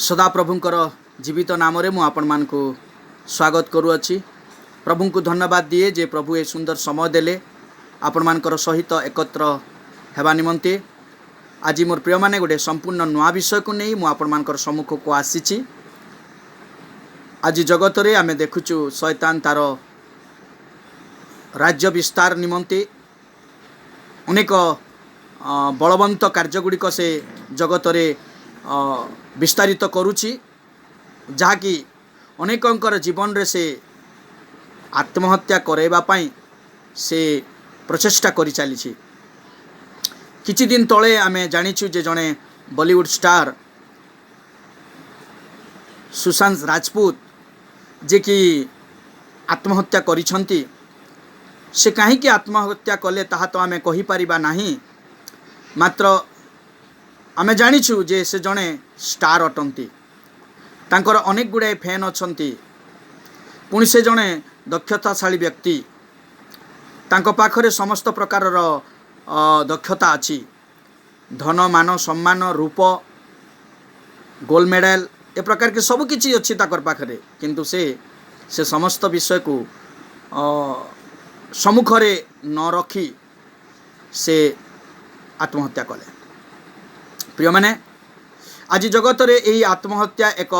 सदाप्रभुंकर जीवित नाम रे मु आपण मान को स्वागत करूअछि। प्रभु को धन्यवाद दिए जे प्रभु ए सुंदर समय देले आपण मानकर सहित एकत्र हेबा निमंते। आज मोर प्रिय माने गोटे संपूर्ण नया विषय को नहीं मु आपण मानकर सम्मुख को आसीछि। आज जगत रे आमे देखुछु शैतान तार राज्य विस्तार निमंते अनेक बलवंत कार्यगुड़िक से जगत रे विस्तारित करुछि, जहाँकि अनेकंकर जीवन रे से आत्महत्या करैबा पई से प्रचेष्टा करि चलीछि। किछि दिन तले आमे जानिछु जे जने बॉलीवुड स्टार सुशांत राजपूत जे कि आत्महत्या करिछंती। से काहीकि आत्महत्या कले ताहा तो आमे कहि परिबा नाही, मात्र आमे जानिछु जे से जने स्टार अटंती। तांकर अनेक गुड़ाए फैन अछंती। पुणी से जने दक्षताशाली व्यक्ति, तांको पाखरे समस्त प्रकार दक्षता अछि। धन मान सम्मान रूप गोल्ड मेडल ए प्रकार के सब किछि अछि ताकर पाखरे, किंतु से समस्त विषय को सम्मुखरे न रखी से आत्महत्या कले। प्रिय माने आज जगत रे यही आत्महत्या एक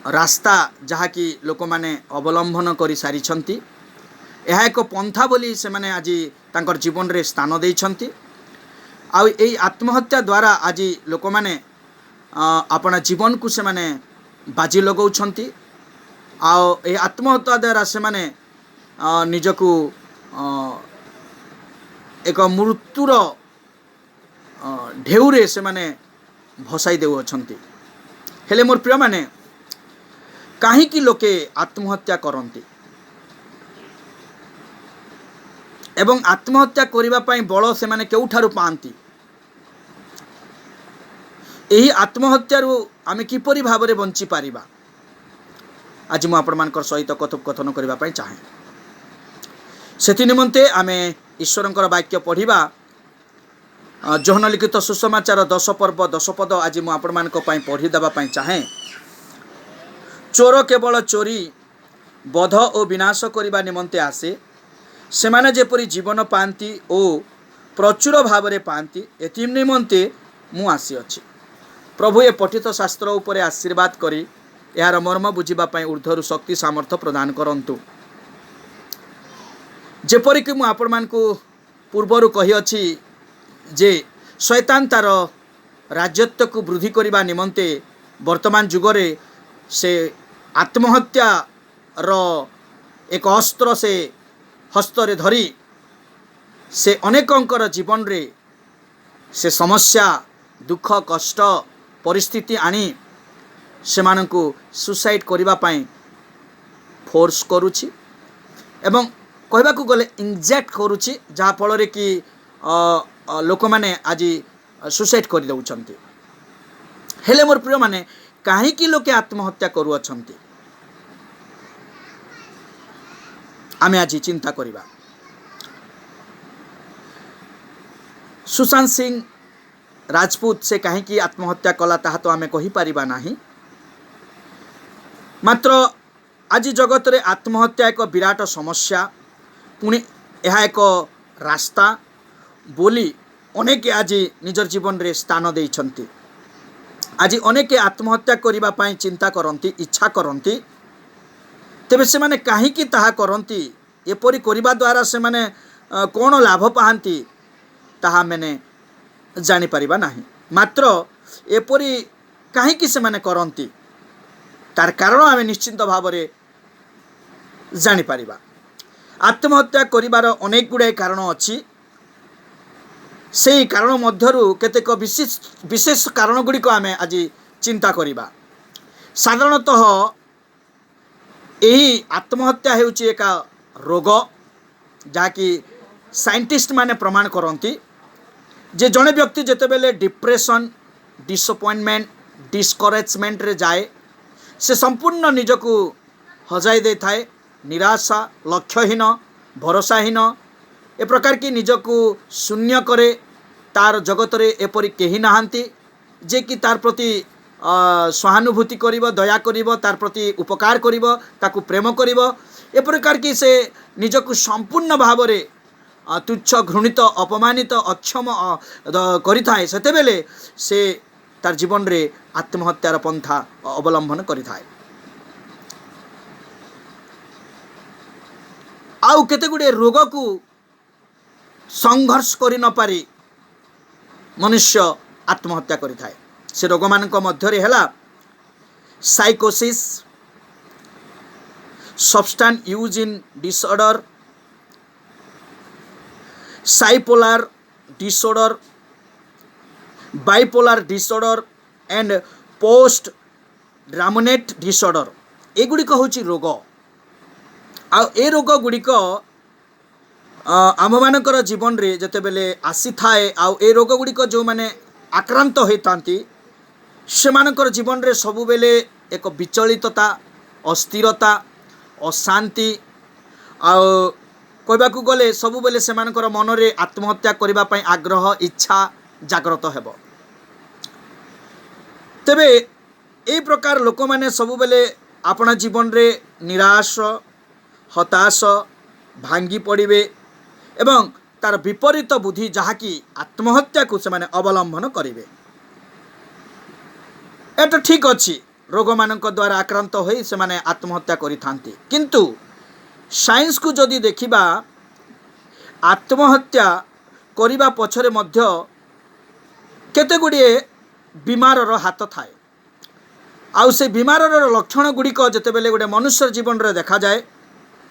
रास्ता जहाँकि लोक माने अवलंबन कर सारी छंती। यह एक पंथा बोली से माने आज तांकर जीवन रे स्थान देइछंती। आ यही आत्महत्या द्वारा आज लोक माने अपना जीवन को से माने बाजी लगाउछंती। आ यही आत्महत्या द्वारा से माने निजको एक मृत्युर ढेउरे से माने भसाई देउछंती। हेले मोर प्रिय माने काहीकि लोके आत्महत्या करंती एवं आत्महत्या करिबा पई बळ से माने केउठारु पांती। एही आत्महत्या रु आमे किपरि भाबरे बंची पारिबा आज मु आपण मानकर सहित कथोपकथन करिबा पई चाहे। सेति निमंते आमे ईश्वरंकर वाक्य पढ़िबा। जोहन लिखित सुसमाचार 10 पर्व 10 पद आज मु आपण मान को पढ़ी देबा पई चाहे। चोर केवल चोरी बध और विनाश करने निमंते आसे, सेमाने जेपरि जीवन पाती और प्रचुर भावरे पाती एथि निमंते मु आसी अछि। प्रभु ए पठित शास्त्र उपरे आशीर्वाद करी यार मर्म बुझिबा पई ऊर्ध्वरु शक्ति सामर्थ्य प्रदान करंतु। जेपरि कि मु आपण मान को पूर्वरु कहि अछि जे शैतान तार राज्यत्व को वृद्धि करने निमंते वर्तमान जुगरे से आत्महत्या रो एक अस्त्र से हस्तरे धरी से अनेकंकर जीवन रे से समस्या दुख कष्ट परिस्थिति आनी से मानकु सुसाइड करिबा पई फोर्स करूछि एवं कहबा को गले इंजेक्ट करूछि, जहा फल रे कि लोक माने आज सुसाइड कर दउछंती। हेले मोर प्रिय माने काहीकि लोके आत्महत्या करू अछंती आमे आज चिंता करिबा। सुशांत सिंह राजपूत से काहीकि आत्महत्या कला ताहा तो आमे कहि परिबा नाही, मात्र आज जगत रे आत्महत्या एक विराट समस्या। पुणी यह एक रास्ता बोली अनेक आज निजर जीवन रे स्थान देइछंती। आज अनेक आत्महत्या करिबा पई चिंता करंती, इच्छा करंती। तेबे से माने काहीकि ताहा करंती, एपरि करिबा द्वारा से माने कोन लाभ पाहंती ताहा माने जानि परिबा नाही। मात्र एपरि काहीकि से माने करंती तार कारण आमे निश्चित भावरे जानि परिबा। आत्महत्या करिबार अनेक गुड़ाए कारण अछि। से कारण मध्यरु केतेक विशेष कारण गुड़िक आमे आज चिंता करिबा। साधारणतः यही आत्महत्या हेउची एक रोग, जहाँकि साइंटिस्ट माने प्रमाण करंती जे जने व्यक्ति जेतेबेले डिप्रेशन डिसअपॉइंटमेंट डिस्करेजमेंट रे जाए से संपूर्ण निजको हजाई दे थाए। निराशा लक्ष्यहीन भरोसाहीन ए प्रकार की निजको शून्य करे। तार जगत रे एपरि केही नाहांती जे कि तार प्रति सहानुभूति करिवो, दया करिवो, तार प्रति उपकार करिवो, ताकू प्रेम करिवो। ए प्रकार कि से निजकू संपूर्ण भाव रे तुच्छ, घृणित, अपमानित, अक्षम करिथाए, सेतेबेले से तार जीवन रे आत्महत्यार पंथा अवलंबन करिथाए। आउ केते गुडे रोग को संघर्ष करि न पारी मनुष्य आत्महत्या करिथाए। से रोग मानक मध्य रे हला साइकोसिस, substance use in disorder, bipolar disorder, bipolar disorder and post traumatic disorder. एगुड़िक हूँ रोग। ए रोग गुड़िक आम मानकर जीवन रे जेतेबेले आसी थाए, आउ ए रोग गुड़िक जो माने आक्रांत होइतांती सेमानकर जीवन रे सबुबेले एक विचलितता, अस्थिरता, अशांति, आउ कहबाकू गले सबुबेले सेमानकर मन रे आत्महत्या करिबा पई आग्रह, इच्छा जागृत हेबो। तेबे ए प्रकार लोक माने सबुबेले अपना जीवन रे निराश, हताश, भांगी पड़िबे एवं तार विपरीत बुद्धि जहाँकि आत्महत्या को से अवलंबन करेंगे। एटा ठीक अच्छी रोग मानक द्वारा आक्रांत होई से माने आत्महत्या करिथांती, किंतु साइंस को जदि देखिबा आत्महत्या करिबा पछरे मध्य केते गुड़िए बीमारर हाथ थाए। आउ से बीमारर लक्षण गुड़िक जेतेबेले गोटे मनुष्य जीवन रे देखा जाए,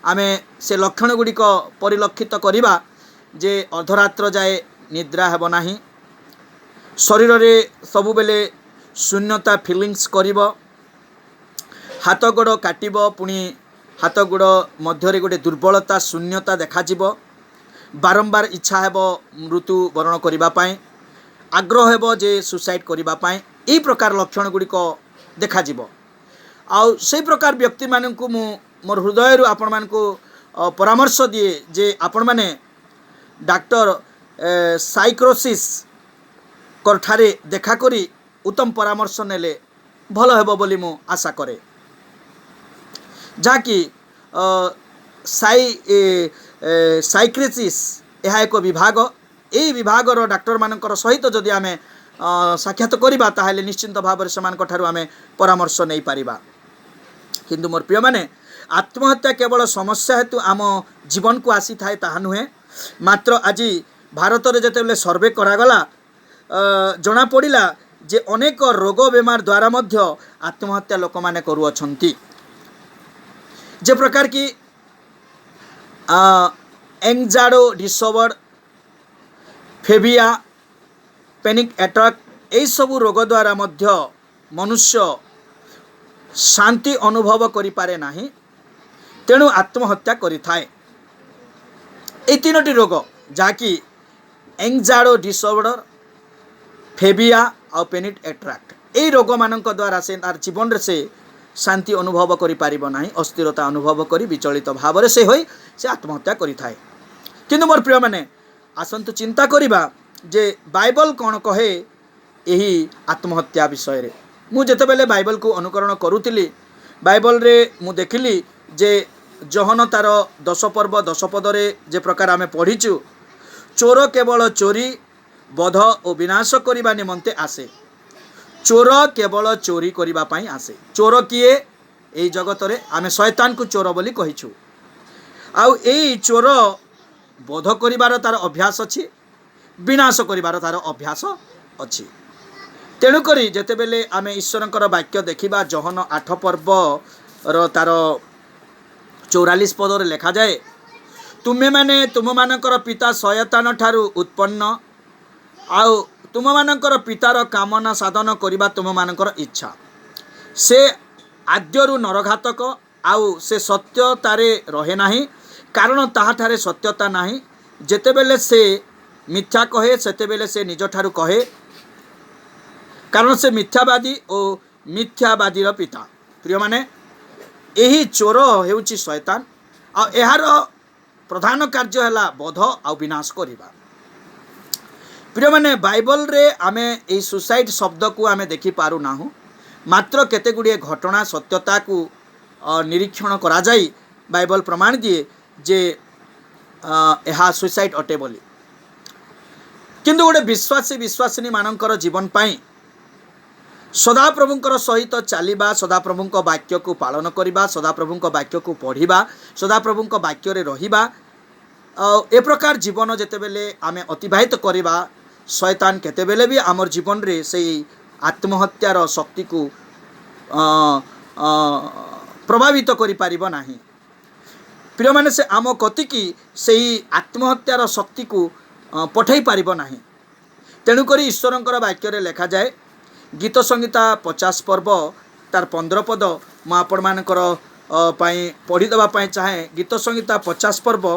आमे से लक्षण गुड़िक परिलक्षित करिबा जे अर्धरात्र जाए निद्रा हेब नाही, शरीर रे सबुबेले शून्यता फीलिंग्स करिब, हाथ गोड़ काटिब, पुणी हाथ गोड़ मध्य गोटे दुर्बलता, शून्यता देखा जीव, बारंबार इच्छा हेब मृत्यु वरण करिबा पाए, आग्रह हेब जे सुसाइड करिबा पाए। एही प्रकार लक्षण गुड़िक देखा जीव। आउ से प्रकार व्यक्ति मानकु मु मोर हृदय रु आपण मानकु परामर्श दिए जे आपण माने डॉक्टर साइक्रोसिस करठारे देखा करी उत्तम परामर्श नेले भल हेबो बोली मु आशा करे। जाकि साइक्रेसिस यह एक विभाग, यही विभागर डाक्टर मानकर सहित जदि आमे साक्षात करिबा ताहेले निश्चिंत भाव से आमे परामर्श नहीं पारिबा। किंतु मोर प्रिय माने आत्महत्या केवल समस्या हेतु आम जीवन को आसी थाए ताहा नुहे, मात्र आज भारत रे जेतेबेले सर्वे करागला जना पड़िला जे अनेक रोग बेमार द्वारा मध्य आत्महत्या लोक माने करुअछंती। जे प्रकार की एंजाइटी डिसऑर्डर, फेबिया, पैनिक अटैक, यही सब रोग द्वारा मध्य मनुष्य शांति अनुभव करि पारे नाही, तेणु आत्महत्या करिथाए। ए तीनोटी रोग जाकि एंजाइटी डिसऑर्डर, फेबिया और पैनिक अटैक, यही रोग मानक द्वारा से तार जीवन से शांति अनुभव करि पारिबो नाही, अस्थिरता अनुभव करी विचलित भाव से होई से आत्महत्या करिथाए। किंतु मोर प्रिय माने आसंतु चिंता करिबा जे बाइबल कौन कहे यही आत्महत्या विषय रे। मु जेतेबेले बाइबल को अनुकरण करुतिली, बाइबल रे मु देखिली जे जहन तार 10 पर्व 10 पदरे जे प्रकार आमे पढ़ीचु, चोर केवल चोरी, बध और विनाश करने निमंते आसे। चोर केवल चोरी करबा पाई आसे। चोर किए एई जगत रे आमे शैतान को चोर बोली कहिछु। आउ एई चोर बध करिवार तार अभ्यास अछि, विनाश करिवार तार अभ्यास अछि। तेणु करी जेतेबेले आमे ईश्वरंकर वाक्य देखिबा जहन 8 पर्व रो तार 44 पदरे लेखा जाए, तुमे माने तुम मानकर पिता शयतान ठारू उत्पन्न, आउ तुम मानकर पितार कामना साधन करिबा तुम मानकर इच्छा। से आद्यरु नरघातक, आउ से सत्यतारे रहे नाही, कारण ताहाठारे सत्यता नाही। जेतेबेले से मिथ्या कहे सेतेबेले से निज ठारू कहे, कारण से मिथ्यावादी और मिथ्यावादीर पिता। प्रिय माने यही चोर हेउची शैतान, आ एहार प्रधान कार्य हैला बध आ विनाश करिबा। प्रिय माने बाइबल रे आमे ए सुसाइड शब्द को आमे देखि पारु नाहु, मात्र केते गुड़िए घटना सत्यता को निरीक्षण करा जाई बाइबल प्रमाण दिए जे यह सुसाइड अटे बोली। किंतु गोटे विश्वासी विश्वासिनी मानकर जीवन पाई सदाप्रभुंकर सहित चलिबा, सदाप्रभुंक वाक्य को पालन करवा, सदाप्रभुंक वाक्य को पढ़िबा, सदाप्रभुंक वाक्य रे रहिबा, ए प्रकार जीवन जेतेबेले आमे अतिबाहित करवा, शैतान केतेबेले भी आमर जीवन रे से आत्महत्यार शक्ति को प्रभावित करि पारिबो नाही। प्रिय माने से आम कतिकी से आत्महत्यार शक्ति को पठै पारिबो नाही। तेणुकरी ईश्वरंकर वाक्य रे लेखा जाए गीत संहिता 50 पर्व तार 15 पद मु आपण मानकर पढ़ी देवा चाहे। गीत संहिता 50 पर्व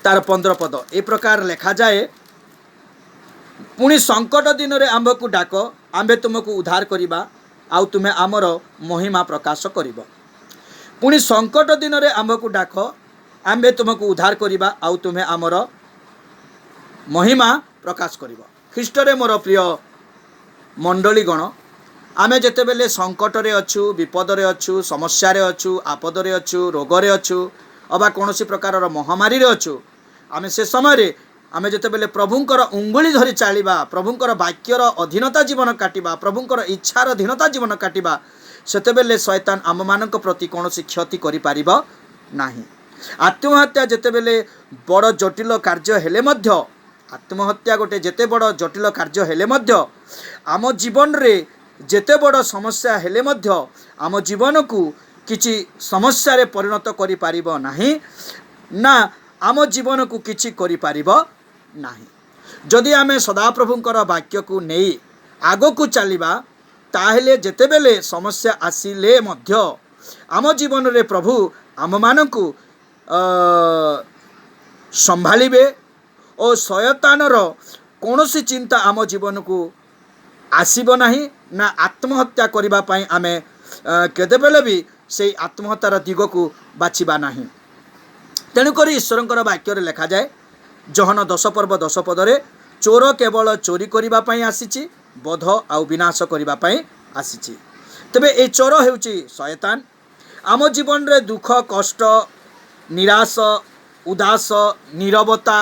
तार 15 पद ए प्रकार लेखा जाए, पुणी संकट दिन रे आंभ को डाक, आंबे तुमको उद्धार करिबा, आउ तुम्हें आमर महिमा प्रकाश करिबो। पुणी संकट दिन रे आंभ को डाक, आंबे तुमको उद्धार करिबा, आउ तुम्हें आमर महिमा प्रकाश करिबो। ख्रीष्ट रे मोर प्रिय मंडलीगण, आमे जेतेबेले संकट रे अछु, विपद रे अछु, समस्या रे अछु, आपद रे अछु, रोग रे अछु, अबा कोनोसी प्रकार महामारी रे अछु, आमे से समय रे आमे जेतेबेले प्रभुंकर उंगुली धरि चालिबा, प्रभुंकर वाक्यर अधीनता जीवन काटिबा, प्रभुंकर इच्छार अधीनता जीवन काटिबा, सेतेबेले शैतान आम मानक प्रति कोनोसी क्षति करि पारिबो नाही। आत्महत्या जेतेबेले बड़ जटिल कार्य हेले मध्य, आत्महत्या गोटे जेते बड़ जटिल कार्य हेले मध्य, आम जीवन रे जेते बड़ समस्या हेले मध्य आम जीवन को किछि समस्या रे परिणत करि पारिबो नाही, ना आम जीवन को किछि करि पारिबो नाही। जदि आमे सदाप्रभुंकर वाक्य को नहीं आगो को चलिबा, ताहेले जेतेबेले समस्या आसिले मध्य आम जीवन रे प्रभु आम मानकु संभालिबे और शयतानर कोनोसी चिंता आम जीवन को आसीबो नाही, ना आत्महत्या करिबा पई आमे केतेबेले भी से आत्महत्यार दिग को बाछिबा नाही। तेणुकर ईश्वरंकर वाक्य लेखा जाए जहन 10 पर्व 10 पदरे, चोर केवल चोरी करिबा पई आसीची, बध आउ विनाश करिबा पई आसीची। तबे ए चोर हेउची शयतान। आम जीवन रे दुख कष्ट निराश उदास नीरवता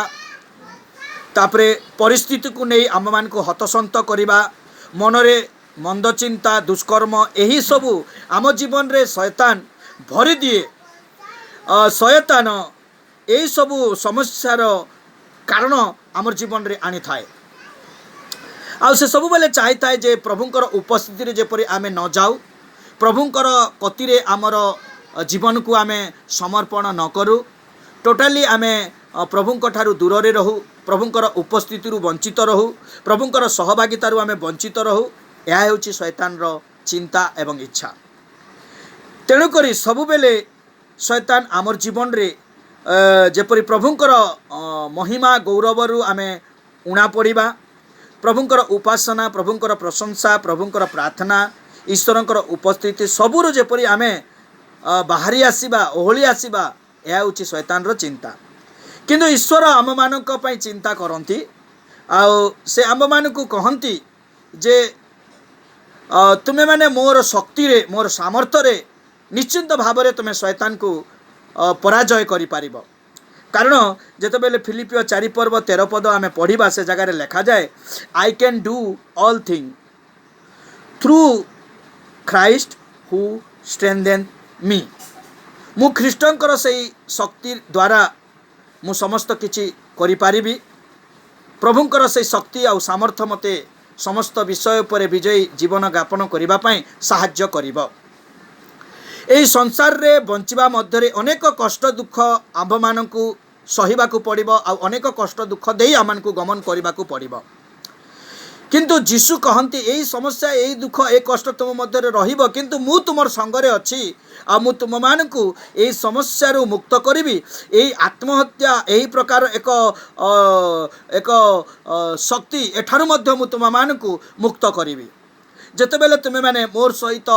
तापरे परिस्थिति को नहीं आम मान को हतसंत करिबा, मनरे मंद चिंता दुष्कर्म यही सबू आम जीवन रे शैतान भरी दिए। शैतान यही सबू समस्यार कारण आमर जीवन रे आनी थाए। आ से सब बेले चाही थाए जे प्रभुंकर उपस्थिति रे जेपरि आमे न जाऊ, प्रभुंकर कतिरे आमर जीवन को आमे समर्पण न करू, टोटाली आमे प्रभुंक ठारू दूर रे रहू, प्रभुंकर उपस्थिति रु वंचित रहू, प्रभुंकर सहभागिता रु आमे वंचित रहू। यह हेउची शैतान रो चिंता एवं इच्छा। तेणुकरी सबु बेले शैतान आमर जीवन रे जेपरि प्रभुंकर महिमा गौरव रु आमे उणा पड़िबा, प्रभुंकर उपासना प्रभुंकर प्रशंसा प्रभुंकर प्रार्थना ईश्वरंकर उपस्थिति सबुरु जेपरि आमे बाहरी आसीबा ओहली आसीबा, यह हेउची शैतान रो चिंता। किंतु ईश्वर आम मानक पई चिंता करंती, आउ से आम मानक कहंती जे तुमे माने मोर शक्ति रे मोर सामर्थ्य रे निश्चिंत भाव रे तुमे शैतान को पराजय करि पारिबो। कारण जेतेबेले फिलिपियो 4 पर्व 13 पद आमे पढ़िबा, से जगह रे लेखा जाए I can do all thing through Christ who strengthen me. मु ख्रीष्टंकर सेही शक्ति द्वारा मु समस्त किछि करि पारिबी। प्रभुंकर से शक्ति आ सामर्थ्य मते समस्त विषय पर विजयी जीवन यापन करिबा पई साहाय्य करिबो। एही संसार रे बंचिबा मध्य रे अनेक कष्ट दुख आंभ मानकु सहिबाकु पड़िबो, आ अनेक कष्ट दुख देई आमानकु गमन करिबाकु पड़िबो। किंतु जीशु कहंती एही समस्या एही दुख ए कष्ट तुम मध्य रे रहिबो, किंतु मु तुमर संगरे अछि, आ मु तुम मानकु एही समस्या रु मुक्त करिबी। एही आत्महत्या एही प्रकार एक शक्ति एठारु मध्य मु तुम मानकु मुक्त करिबी। जेतेबेले तुमे माने मोर सहित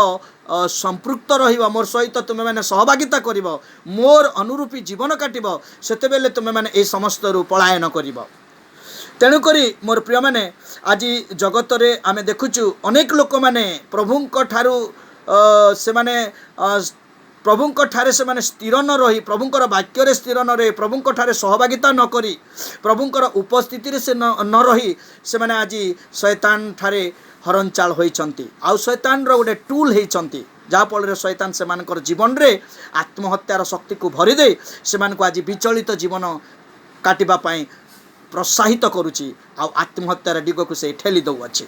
संपृक्त रहिबो, मोर सहित तुमे माने सहभागिता करिबो, मोर अनुरूपी जीवन काटिबो, सेतेबेले तुमे माने एही समस्त रु पलायन करिबो। तेणुकरी मोर प्रिय माने आज जगत रे आमे देखुचु अनेक लोक माने प्रभुंक ठारू से माने प्रभुंक ठारे से माने स्थिर न रही प्रभुंकर वाक्य स्थिर न रही प्रभुंक ठारे सहभागिता न करी प्रभुंकर उपस्थिति रे से न रही से माने आज शैतान ठारे हरनचाल होइचंती आउ शैतान रो गोटे टूल होइचंती जहाँ फल शैतान से मानकर जीवन रे आत्महत्यार शक्ति को भरी दे से मानको आज विचलित जीवन काटिबा पाई प्रोत्साहित करुची आ आत्महत्यार दिग को से ठेली दउअछि।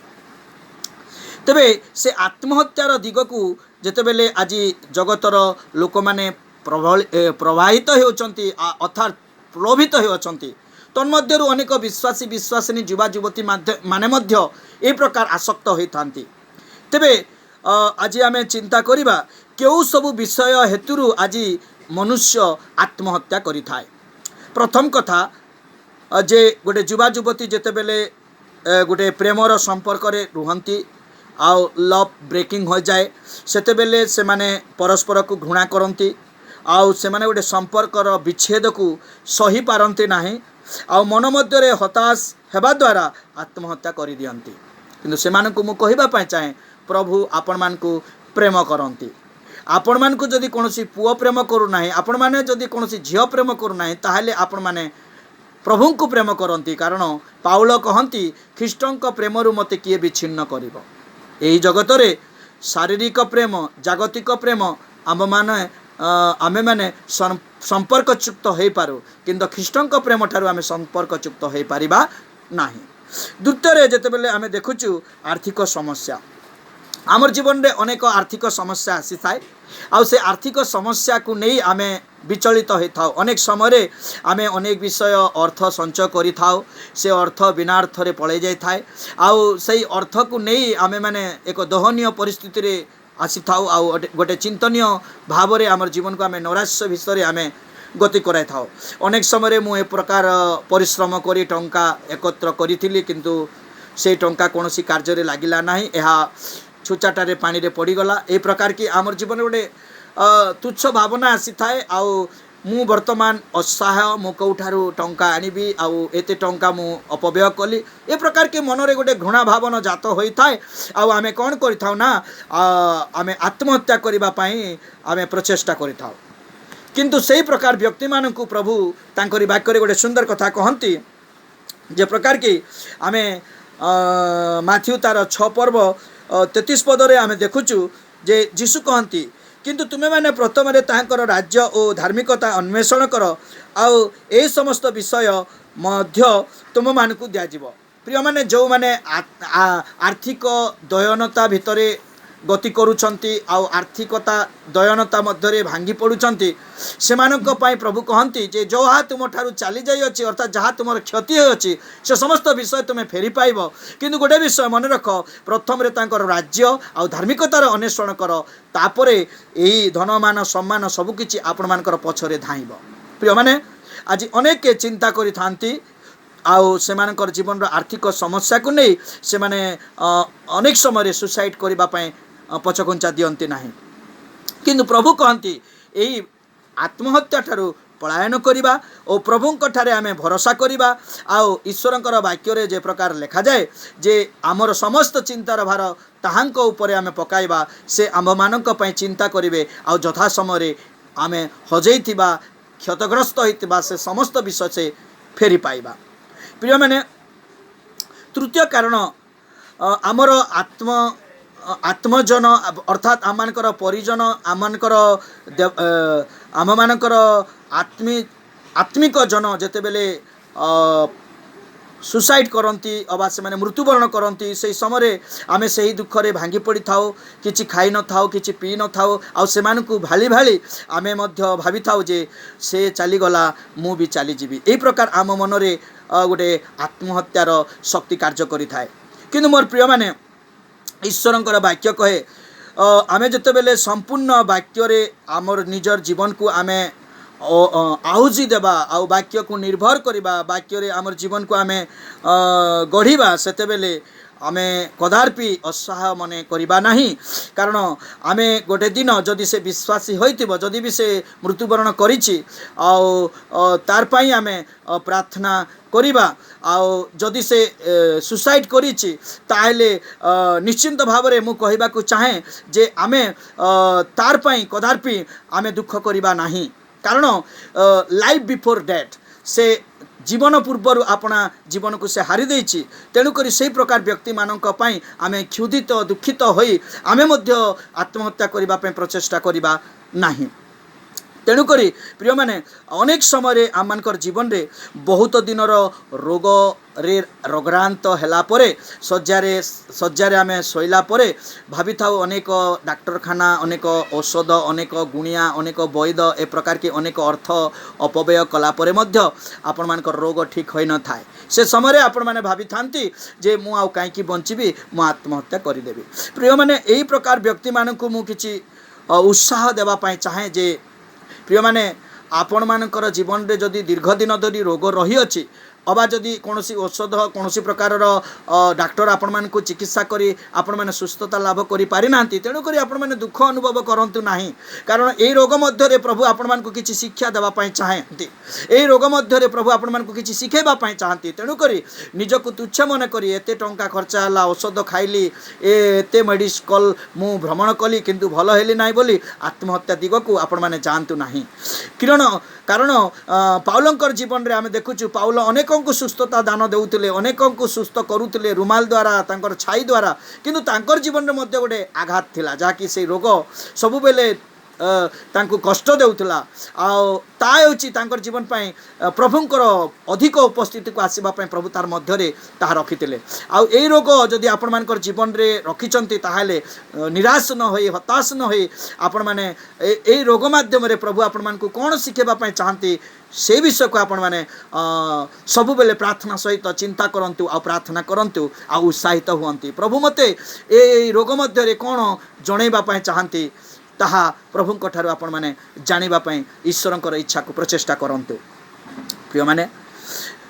तेबे से आत्महत्यार दिग को जेतेबेले आज जगतर लोक माने प्रभावित होउचंती अर्थात प्रलोभित होउचंती तन्मध्यरु अनेक विश्वासी विश्वासिनी युवा युवती माने मध्य ए प्रकार आसक्त होइथांती। तेबे आज आमे चिंता करिबा केउ सबु विषय हेतुरु आज मनुष्य आत्महत्या करिथाय। प्रथम कथा जे गोटे युवा युवती जेतेबेले गोटे प्रेमर संपर्क रे रुहंती आउ लव ब्रेकिंग हो जाए सेतेबेले से माने परस्पर को घृणा करती आउ से माने गोटे संपर्कर विच्छेद को सही पारती नाही आउ मन मध्य हताश हेबा द्वारा आत्महत्या कर दियंती। किंतु से मानकु मु कहिबा पय चाहे प्रभु आपण मानकु प्रेम करती आपण मानकु जदि कोनोसी पुओ प्रेम करू नाही आपण माने जदि कोनोसी झियो प्रेम करू नाही ताहाले आपण माने प्रभु को प्रेम करती कारण पाउल कहती ख्रीष्टंक प्रेमरु मते किए विच्छिन्न करिवो। एही जगत रे शारीरिक प्रेम जागतिक प्रेम आमे माने संपर्क चुक्त हो पारू किंतु ख्रीष्टंक प्रेम ठारू आमे संपर्क चुक्त हो पारिबा नाही। द्वितीय जेतेबेले आमे देखुचु आर्थिक समस्या आमर जीवन रे अनेक आर्थिक समस्या आसी थाए आउ से आर्थिक समस्या को नहीं आमे विचलित हो थाउ अनेक समय आमे अनेक विषय अर्थ संचय करि थाउ से अर्थ बिना अर्थ रे पळे जाय थाए आउ सही अर्थ को नहीं आमे माने एक दहनीय परिस्थिति रे आसी थाउ आउ गोटे चिंतनीय भाव रे आमर जीवन को आमे नैराश्य विषय आमे गति कराई थाउ। अनेक समय मु ए प्रकार परिश्रम करी टंका एकत्र करिथिली किंतु से टंका कोनोसी कार्य रे लागिला नाही एहा छुचाटारे पानी रे पड़ीगला ए प्रकार की आमर जीवन गोटे तुच्छ भावना आसी थाए आउ मु वर्तमान असहाय मु कौठारू टंका आनिबी आउ एते टंका मु अपव्यय कली ए प्रकार के मनरे गोटे घृणा भावना जात होई थाए आउ आमे कोन करि थाउ ना आमे आत्महत्या करिबा पई आमे प्रचेष्टा करि थाउ। किंतु सही प्रकार व्यक्ति मानकु प्रभु तांकरी वाक्य रे गोटे सुंदर कथा कहंती जे प्रकार की आमे माथ्यू तार 6 पर्व 33 पदरे आमे देखुचु जे जीशु कहंती किंतु तुमे माने प्रथम रे तांकर राज्य और धार्मिकता अन्वेषण कर आउ ए समस्त विषय मध्य तुम मानकु दिया जीवो। प्रिय माने जो माने आर्थिक दयनता भितरे गति करूछंती आउ आर्थिकता दयनता मध्यरे भांगी पड़ुछंती सेमानक पई प्रभु कहंती जे जहा तुम ठारू चली जाई अछि अर्थात जहा तुमर क्षति होय अछि से समस्त विषय तुमे फेरी पाइबो किंतु गोटे विषय मन रख प्रथम रे तांकर राज्य आउ धार्मिकतार अन्वेषण कर तापरे एही धनमान सम्मान सब किछि आपण मानकर पछरे धाइबो। प्रिय माने आज अनेक चिंता करि थांती आउ सेमानकर जीवन रो आर्थिक समस्या को नहीं से माने अनेक समय सुसाइड करिबा पई पछघुंचा दियंती नाही किंतु प्रभु कहती यही आत्महत्या ठारू पलायन करिबा और प्रभुंक ठारे आमे भरोसा करिबा आउ ईश्वरंकर वाक्य रे जे प्रकार लिखा जाए जे आमर समस्त चिंतार भार ताहांक उपरे आमे पकाइबा से आम मानक पई चिंता करिवे आउ यथा समय रे आमे हजैथिबा क्षतग्रस्त होइतिबा से समस्त विषय से फेरी पाइबा। प्रिय माने तृतीय कारण आमर आत्मजन अर्थात आम मानकर परिजन आम मानकर आम मानकर आत्मिक जन जेतेबेले सुसाइड करती अबा से माने मृत्युवरण करती से समय आमे सही दुख रे भांगी पड़ी थाओ किछि खाई न थाओ किछि पी न थाओ आ से मानकु भाली भाली आमे मध्य भाबी थाओ जे से चली गला मु भी चली जीवी ए प्रकार आम मन रे गोटे आत्महत्यार शक्ति कार्य करि थाए। किंतु मोर प्रिय माने ईश्वरंकर वाक्य कहे आमे जेतेबेले संपूर्ण वाक्य रे आमर निजर जीवन को आमे आहुजी देबा आउ वाक्य को निर्भर करिबा वाक्य रे आमर जीवन को आमे गढ़िबा सेतेबेले आमे कदापि उत्साह मने करिबा नहीं कारण आमे गोटे दिन जदि से विश्वासी होइतिबो जदि भी से मृत्युवरण करिछि तार पई आमे प्रार्थना करिबा जदि से सुसाइड करिछि ताहेले निश्चिंत भावरे मु कहिबा को चाहे जे आमे तार पई कदापि आमे दुख करिबा नहीं कारण लाइफ बिफोर डेथ से जीवन पूर्वर अपना जीवन को से हारी देछि तेणुक से प्रकार व्यक्ति मानक पई आमे क्षुधित दुखित होई आमे मध्य आत्महत्या करिबा पई प्रचेष्टा करिबा नाही तेणुक प्रिय माने अनेक समय आम जीवन रे बहुत दिन रोग रे रोगांत हैला परे शज्जारे आमे शोइला परे भाभी थाउ अनेक डाक्तरखाना अनेक औषध अनेक गुणिया अनेक वैद ए प्रकार के अनेक अर्थ अपव्यय कला परे मध्य आपण मानकर रोग ठीक होई न थाए से समय आपण माने भाभी थांती जे मु आउ काईकी बंचिबी मु आत्महत्या करिदेबी प्रिय माने एही प्रकार व्यक्ति मानकु मु किछि उत्साह देबा पई चाहे जे प्रिय माने आपण मानकर जीवन रे जदि दीर्घ दिन धरी रोग रही अछि अबा जदि कौन औषध कौन प्रकार डाक्टर आपण मान को चिकित्सा करी आपण माने सुस्थता लाभ करि पारि नांती तेणु करी आपण माने दुख अनुभव करंतु नाही कारण ए रोग मध्य रे प्रभु आपण मान को किछि शिक्षा देबा पई चाहंती ए रोग मध्य रे प्रभु आपण मान को किछि शिखेबा पई चाहंती तेणु करी निजको तुच्छ मन करी एते टंका खर्चा हला औषध खाइली एते मेडिकल मु भ्रमण कली किंतु भल हेली नाही बोली आत्महत्या दिग को आपण माने जानतु नाही कारण पाउलंकर जीवन रे आमे देखुछु पाउल अनेक को सुस्थता दान देउथिले अनेक को सुस्थ करुथिले रुमाल द्वारा तांकर छाई द्वारा किंतु तांकर जीवन रे मध्ये गोटे आघात थिला जाकि से रोग सबु बेले तांको कष्ट देउथिला ता हेउची तांकर जीवन पई प्रभुंकर अधिक उपस्थिति को आसीबा पई प्रभु तार मध्य रे ताहा रखिथिले एई रोग जदि आपण मानकर जीवन रे रखिचंती ताहाले निराश न होई हताश न होई आपण माने एई रोग माध्यम रे प्रभु आपण मानकु कोन सिखेबा पई चाहंती से विषय को आपण माने सबु बेले प्रार्थना सहित चिंता करंतु आ प्रार्थना करंतु आ उत्साहित हुअंती प्रभु मते ए रोग मध्य रे कोन जणैबा पई चाहंती ताहा प्रभुंक ठारू आपण माने जानिबा पई ईश्वरंकर इच्छा को प्रचेष्टा करंतु प्रिय माने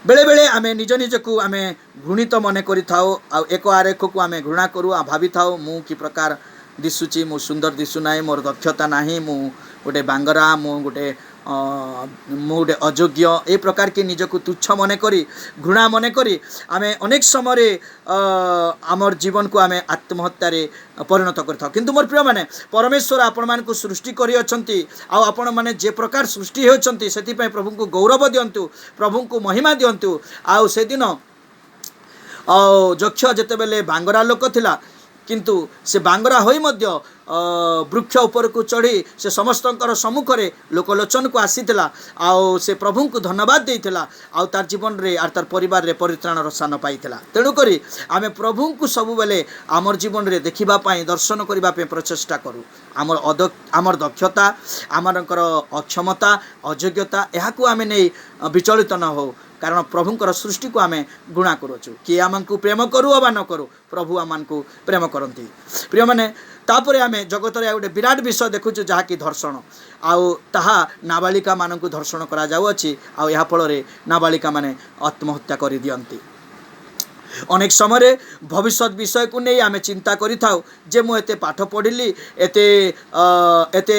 बेले बेले आमे निज निज को आमे घृणित मने करि थाओ आ एक आरेख को आमे घृणा करू आ भाबी थाओ मु की प्रकार दिसुची मु सुंदर दिसु नाही मोर दक्षता नाही मु गोटे बांगरा मु गोटे मोटे अयोग्य ए प्रकार के निजको तुच्छ मने करी घृणा मने करी आमे अनेक समय आमर जीवन को आमे आत्महत्या रे परिणत करथाउ किंतु मोर प्रिय माने परमेश्वर आपण मान को सृष्टि करी अछंती आ आपण माने जे प्रकार सृष्टि होछंती सेति पय प्रभु को गौरव दियंतु प्रभु को महिमा दियंतु आ से दिन जक्ष जेते बेले बांगरा लोक थिला किंतु से बांगरा होई मध्य वृक्ष ऊपर को चढ़ी से समस्तंकर सम्मुख रे लोकलोचन को आसीथिला आउ से प्रभु को धन्यवाद देइथिला आउ तार जीवन रे आर तार परिवार रे परित्राण रसान पाइथिला तेणु करी आमे प्रभु को सब बेले आमर जीवन रे देखिबा पई दर्शन करिबा पे प्रचेष्टा करू आमर दक्षता आमरकर अक्षमता अयोग्यता एहा को आमे नै विचलित न हो कारण प्रभुंकर सृष्टि को आमे गुणा करूछु कि आमको प्रेम करू अबा न करू प्रभु आमको प्रेम करंती प्रिय माने तापरे आमे जगत रे गोटे विराट विषय देखुछु जहा कि धर्षण आउ ताहा नाबालिका मानकु धर्षण करा जाउ अछि आउ या फल रे नाबालिका माने आत्महत्या करि दियंती अनेक समय भविष्य विषय को नहीं आमे चिंता करि थाउ जे मु एते पाठ पढ़िली एते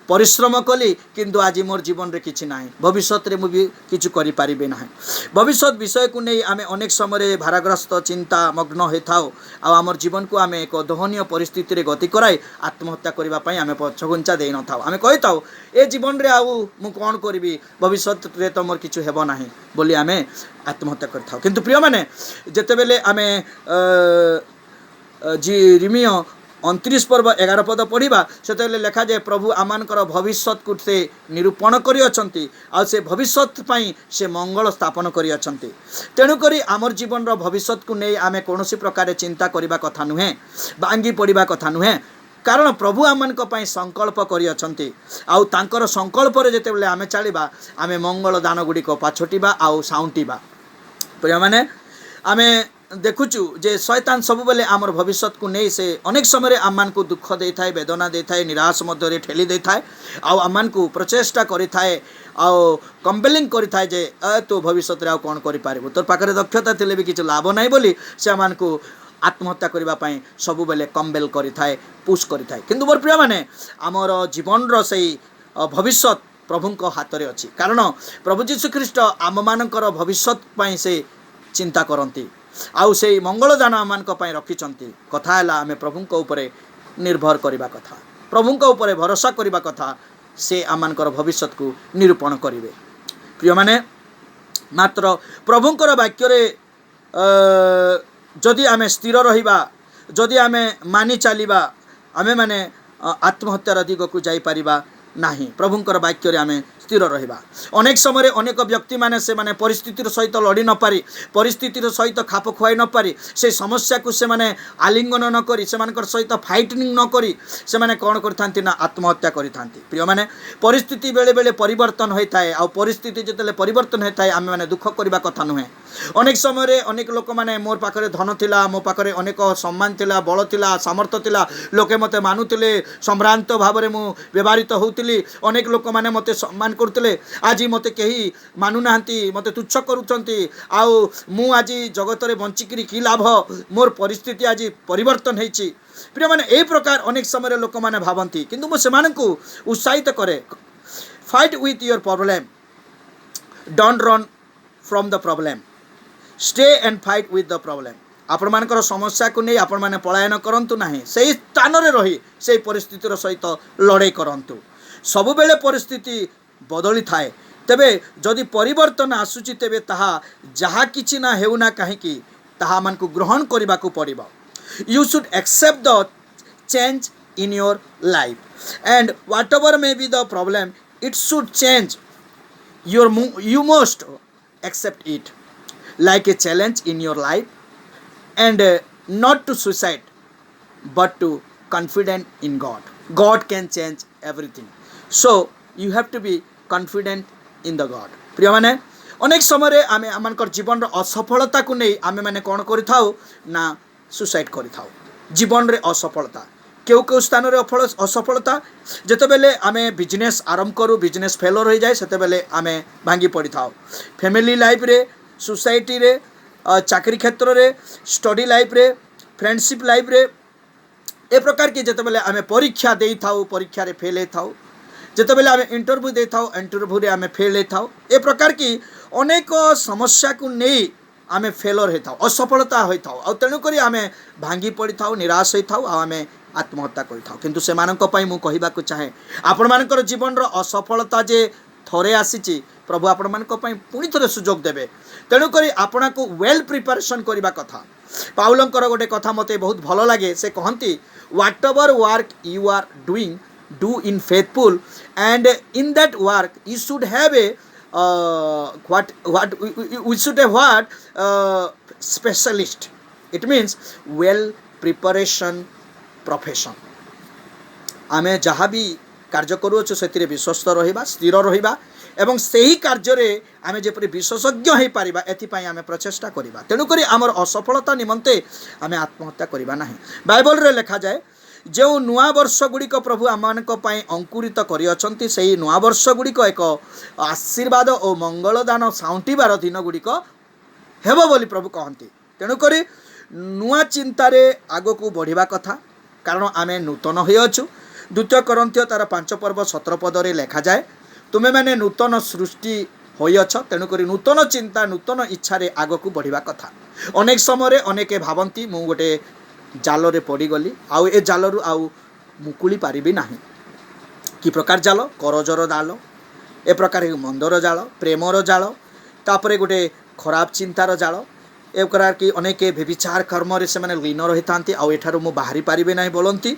परिश्रम कली किंतु आज मोर जीवन रे किछि नाही भविष्य रे मु भी किछु करि पारिबे नाही भविष्य विषय को नहीं आमे अनेक समय भाराग्रस्त चिंता मग्न होई थाउ आ हमर जीवन को आमे एक दहनीय परिस्थिति रे गति कराई आत्महत्या करिबा पई आमे पछगुंचा देई न थाउ आमे कहि थाउ ए जीवन रे आउ मु कोन करिबी भविष्य रे त मोर किछु हेबो नाही बोली आमे आत्महत्या कर थाउ किंतु प्रिय माने जेते बेले आमे जिरिमिया 29 पर्व 11 पद पढ़िबा से लेखा जाए प्रभु आमानकर भविष्य को से निरूपण करि अछंती आ से भविष्य पई से मंगल स्थापन करि अछंती तेणु करी आमर जीवन रो भविष्य को नै आमे कोनोसी प्रकार चिंता करिबा कथा नुहे बांगी पड़िबा कथा नुहे कारण प्रभु आमनक पई संकल्प करि अछंती आउ तांकर संकल्प रे जेते बेले आमे चलिबा आमे मंगल दान गुडी को पाछोटिबा आउ साउंटीबा प्रिय माने आमे देखुचु जे शैतान सब बेले आमर भविष्य को नहीं से अनेक समय आमान को दुख दे थाए वेदना दे थाए निराश मध्य ठेली दे थाए आउ आमान को प्रचेष्टा करि थाए आउ कंपेलिंग करि थाए जे तो भविष्य रे आ कोन करि पारिबो तोर पाखरे दक्षता थिले भी किछ लाभ नाही बोली से आमान को आत्महत्या करबा पई सब बेले कम्बेल करिथाए पुश करिथाए किंतु मोर प्रिय माने आमर जीवन रो सेई भविष्य प्रभुंको हाथ रे अछि कारण प्रभु जीशु ख्रीष्ट आम मानकर भविष्य पई से चिंता करती आउ से मंगलदान आम मान पई रखिचंती कथा है आम प्रभुंको ऊपर निर्भर करबा कथा प्रभुंको ऊपर भरोसा करबा कथा से आम मानकर भविष्य को निरूपण करिवे प्रिय माने मात्र प्रभुंकर वाक्य रे जदि आमे स्थिर रहिबा जदि आमे मानि चलिबा आमे माने आत्महत्यार दिग को जाई परिबा नाही प्रभुंकर वाक्य रे आमे स्थिर रहिबा अनेक समय अनेक व्यक्ति माने से माने परिस्थितिर सहित लड़ी न पारि परिस्थितिर सहित खाप खुआई न पारि से समस्या को से माने आलिंगन न करी से मानकर सहित फाइटिंग न करी से माने कोन करथांती ना आत्महत्या करिथांती प्रिय माने परिस्थिति बेले बेले परिवर्तन होइथाय आ परिस्थिति जतले परिवर्तन होइथाय आमे माने दुख करबा कथा नुहे अनेक समय रे अनेक लोक माने मोर पाखरे धन थिला मो पाखरे अनेक सम्मान थिला बल थिला सामर्थ्य थिला लोके मते मानुतिले सम्भ्रांत भाव रे मु व्यवहारित होउतिली अनेक लोक माने मते सम्मान करते आज मते कहीं मानु नाहंती मते तुच्छ करूछंती आउ मु आज जगत रे बंचिकरी की लाभ मोर परिस्थिति आज परिवर्तन हेछि प्रिय माने ए प्रकार अनेक समय लोक माने भावंती किंतु मु सेमानकु उत्साहित करे fight with your problem don't run from the problem stay and fight with the problem आपण मानकर समस्या को नहीं आपण माने पलायन करंतु नाही सेही स्थान रे रही सेही परिस्थितिर सहित लड़ाई करंतु सब बेले परिस्थिति बदली थाए तेबे जदि परिवर्तन आसुची तेबे ताहा जहा किछि ना हेउना काहेकि ताहा मन को ग्रहण करबा को पड़िबो you should accept the change in your life and whatever may be the problem it should change you must accept it like a challenge in your life and not to suicide but to confident in God can change everything so you have to be confident in the God प्रिय माने अनेक समय रे आमे आमनकर जीवन रो असफलता को नै आमे माने कोन करिथाउ ना सुसाइड करिथाउ जीवन रे असफलता केउ स्थान रे असफलता जते बेले आमे बिजनेस आरंभ करू बिजनेस फेलर हो जाए सेते बेले आमे भांगी पड़ी थाउ फैमिली लाइफ रे सोसाइटी रे चाकरी क्षेत्र रे स्टडी लाइफ रे फ्रेंडशिप लाइफ रे ए प्रकार की जते बेले आमे परीक्षा देई थाउ परीक्षा रे फेल हे थाउ जते बेले आमे इंटरव्यू दे थाउ इंटरव्यू रे आमे फेल हे थाउ ए प्रकार की अनेक समस्या को नहीं आमे फेलर हे थाउ असफलता होई थाउ आ तेनु करी आमे भांगी पड़ी थाउ निराश होई थाउ आ आमे आत्महत्या करिथाउ किंतु से मानक पई मु कहिबा को चाहे आपण मानकर जीवन रो असफलता जे थरे आसीची प्रभु आपण मानक पई पुनी थरे सुजोग देबे तेनु करी आपना को वेल प्रिपरेशन करिबा कथा पाउलंकर गोटे कथा मते बहुत भलो लागे से कहंती whatever work you are doing do in faithful and in that work you should have a what we should have what specialist it means well preparation profession आमे जहाँ भी कार्य करूँ से विश्वस्त रहिबा स्थिर रहिबा एवं सही कार्य रे आमे जेपरि विशेषज्ञ हो पारिबा एथिपाई आमे प्रचेष्टा करिबा तेणुकरी आमर असफलता निमंते आमे आत्महत्या करिबा नाही बाइबल रे लिखा जाए जो नुआ वर्ष गुड़िक प्रभु आमानक पई अंकुरित करि अछंती सेही नुआ वर्ष गुड़िक एक आशीर्वाद और मंगलदान साउंटीबार दिन गुड़िक हेबो बोली प्रभु कहंती तेणुकरी नुआ चिंतारे आगो बढ़िबा कथा कारण आमे नूतन हो अच्छु द्वितीय करंथी तार 5 पर्व 17 पदरे लिखा जाए तुम्हें मैंने नूतन सृष्टि होइछ तेणुकरी नूतन चिंता नूतन इच्छा रे आग को बढ़िबा कथा अनेक समय अनेक भावंती मु गोटे जाल रे पड़गली आउ ए जाल रु आउ मुकुली पारिबी नाही कि प्रकार जाल करजर जाल ए प्रकार मंदर जाल प्रेमर जाल तापरे गोटे खराब चिंतार जाल ए प्रकार की अनेक व्यभिचार कर्म रे से माने लीन रही थांती आउ एठारु मु बाहरी पारिबे नाही बोलंती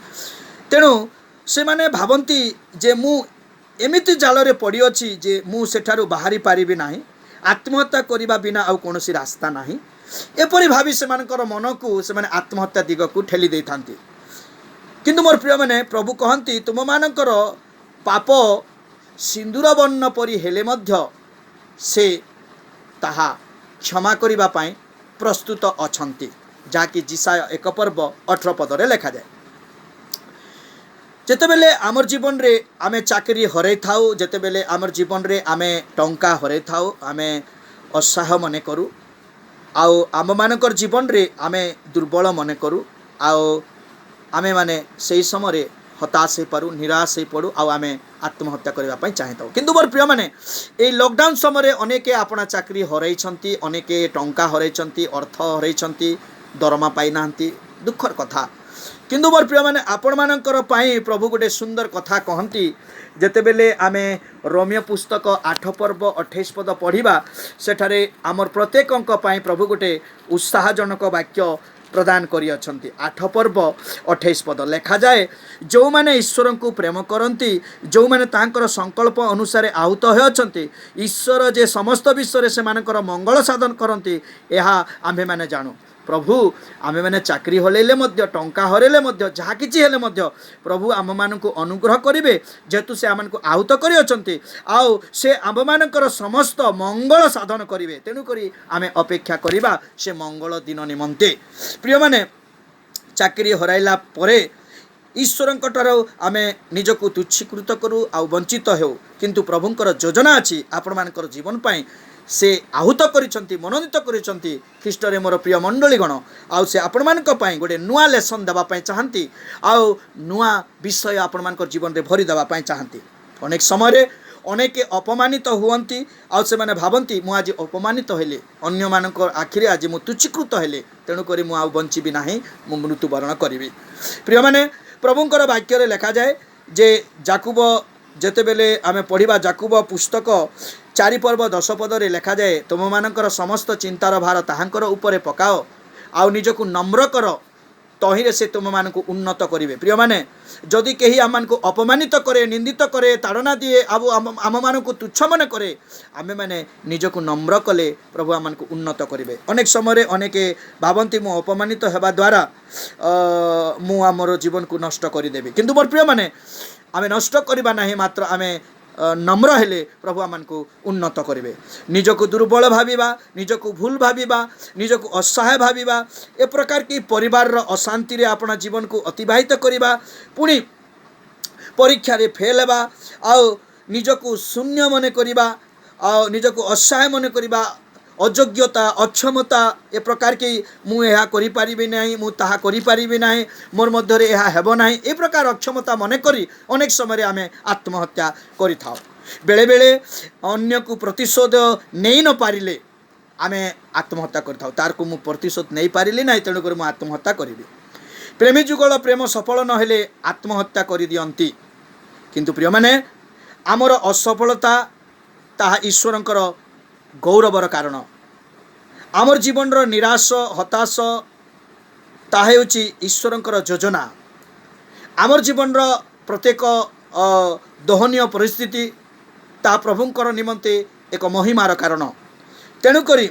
तेणु से माने भावंती जे मु एमिति जाल रे पड़ी अछि जे मु सेठारु बाहरी पारिबे नाही आत्महत्या करिबा बिना आउ कोनोसी रास्ता नाही एपरि भाबी से मानकर मन को से माने आत्महत्या दिग को ठेली दे थांती किंतु मोर प्रिय माने प्रभु कहंती तुम मानकर पाप सिंदूर वर्ण परि हेले मध्य से ताहा क्षमा करिबा पाई प्रस्तुत अछंती जाकि जिसाय 1 पर्व 18 पदरे लिखा जाए जेते बेले आमर जीवन रे आमे चाकरी हरै थाउ जेते बेले आमर जीवन रे आमे टंका हरै थाउ आमे असहाय मने करू आउ आम मानकर जीवन रे आमे दुर्बल मन करू आउ आमे माने सही समय हताश हो पारू निराश हो पड़ू आमे आत्महत्या करने चाहता किंतु मोर प्रिय माने ये लॉकडाउन समय अनेके अपना चाकरी हरई अनेके टंका हरई अर्थ हरई दरमा पाई ना दुखर कथा किंतु मोर प्रिय माने आपण मानकर पाई प्रभु गोटे सुंदर कथा कहती जेतेबेले आमे रोमियो पुस्तक 8 पर्व 28 पद पढ़िबा सेठारे आमर प्रत्येकंक पाई प्रभु गोटे उत्साहजनक वाक्य प्रदान करी अछंती 8 पर्व 28 पद लेखा जाए जो माने ईश्वर को प्रेम करती जो माने तांकर संकल्प अनुसार आहुत होती ईश्वर जे समस्त विश्व से मानकर मंगल साधन करती यह आम्भे माने जानू प्रभु आमे माने चाकरी हरैले टंका हरैले जहाँ किछि हेले प्रभु आम मानकु अनुग्रह करिवे जेतु से आमको आहुत करि अछंती आउ से आम मानकर समस्त मंगल साधन करिवे तेणु करी आमे अपेक्षा करिबा से मंगल दिन निमंते प्रिय माने चाकरी हरैला परे ईश्वरंकठारु आमे निजको तुच्छीकृत करू आ वंचित हेउ किंतु प्रभुंकर योजना अछि आपण मानकर जीवन पाई से आहुत करिसंती मनोनीत करिसंती ख्रीष्ट रे मोर प्रिय मंडलीगण आउ से आपण मानक पई गोटे नुआ लेसन देबा पई चाहंती आउ नुआ विषय आपण मानकर जीवन रे भरी देबा पई चाहंती अनेक समय रे अनेके अपमानित हुअंती आउ से माने भाबंती मु आज अपमानित हेले अन्य मानकर आखिरे आज मु तुच्छीकृत हेले तेणु करी मु आउ बंचिबी नाही मु मृत्युवरण करिवि प्रिय माने प्रभुंकर वाक्य रे लिखा जाए जे याकूब जेतेबेले आमे पढ़िबा याकूब पुस्तक 4 पर्व 10 पद रे लिखा जाए तुम मानकर समस्त चिंतार भार ताहांकर उपरे पकाओ आउ निजको नम्र कर तहिरे से तुम मानक उन्नत करिवे प्रिय माने जदि केही आम मानक अपमानित करे निंदित करे ताड़ना दिए आम मानक तुच्छ मन करे आमे माने निजको नम्र कले प्रभु आम मानक उन्नत करिवे अनेक समय अनेके भावंती मु अपमानित हेबा द्वारा मु आमर जीवन को नष्ट करदेवी किंतु मोर प्रिय माने आमे नष्ट करबा नाही मात्र आमे नम्र हेले प्रभु आमको उन्नत करेंगे निजको दुर्बल भाविबा निजको भूल भाविबा निजको असहाय भाविबा ए प्रकार की परिवार अशांति रे अपना जीवन को अतिबाहित करबा पुणी परीक्षा रे फेल हेबा आउ निजको शून्य मन करबा आउ निजको असहाय मन करबा अयोग्यता अक्षमता ए प्रकार की मु यह करि पारिबि नाही मु ताहा करि पारिबि नाही मोर मध्य रे यह हेबो नाही ए प्रकार अक्षमता मन करी अनेक समय आमे आत्महत्या करि थाओ बेले बेले अन्य को प्रतिशोध नहीं न पारिले आमे आत्महत्या करि थाओ तार को मु प्रतिशोध नहीं पारिले नाही तेणु कर मु आत्महत्या करिबि प्रेमी जुगल प्रेम सफल न हेले आत्महत्या करि दियंती किंतु प्रिय माने आमर असफलता ताहा ईश्वरंकर गौरवर कारण आमर जीवन रो निराश हताश ताहे होची ईश्वरंकर योजना आमर जीवन रो प्रत्येक दहनीय परिस्थिति ता प्रभुंकर निमंते एक महिमार कारण तेणु करी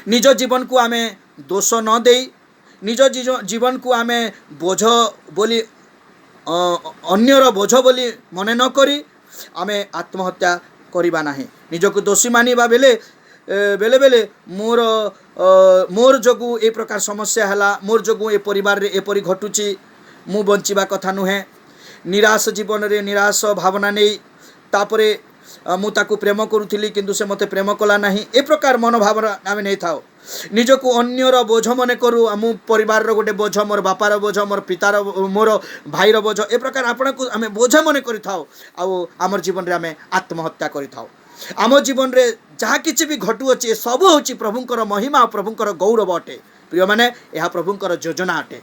निज जीवन को आमे दोष न दे निज जीवन को आमे बोझ बोली अन्यर बोझ बोली मने न करी आमे आत्महत्या करिबा नाही निजको दोषी मानिबा बेले बेले बेले मोर जोगु ए प्रकार समस्या हला मोर जोगु ए परिवार रे एपरि घटुची मु बंचिबा कथा नुहे निराश जीवन रे निराश भावना नहीं तापरे मु ताकू प्रेम करूथिली किंतु से मते प्रेम कला नाही ए प्रकार मनोभावना आमे नै थाओ निजको अन्यर बोझ मने करू मु परिवार रो गोटे बोझ मोर बापार बोझ मोर पितार मोर भाईर बोझ ए प्रकार आपण को आमे बोझ मने करि थाओ आउ आमर जीवन रे आमे आत्महत्या करि थाओ आम जीवन रे जहाँ किछि भी घटु अछि सब होछि प्रभुंकर महिमा प्रभुंकर गौरव अटे प्रिय माने यह प्रभुंकर योजना अटे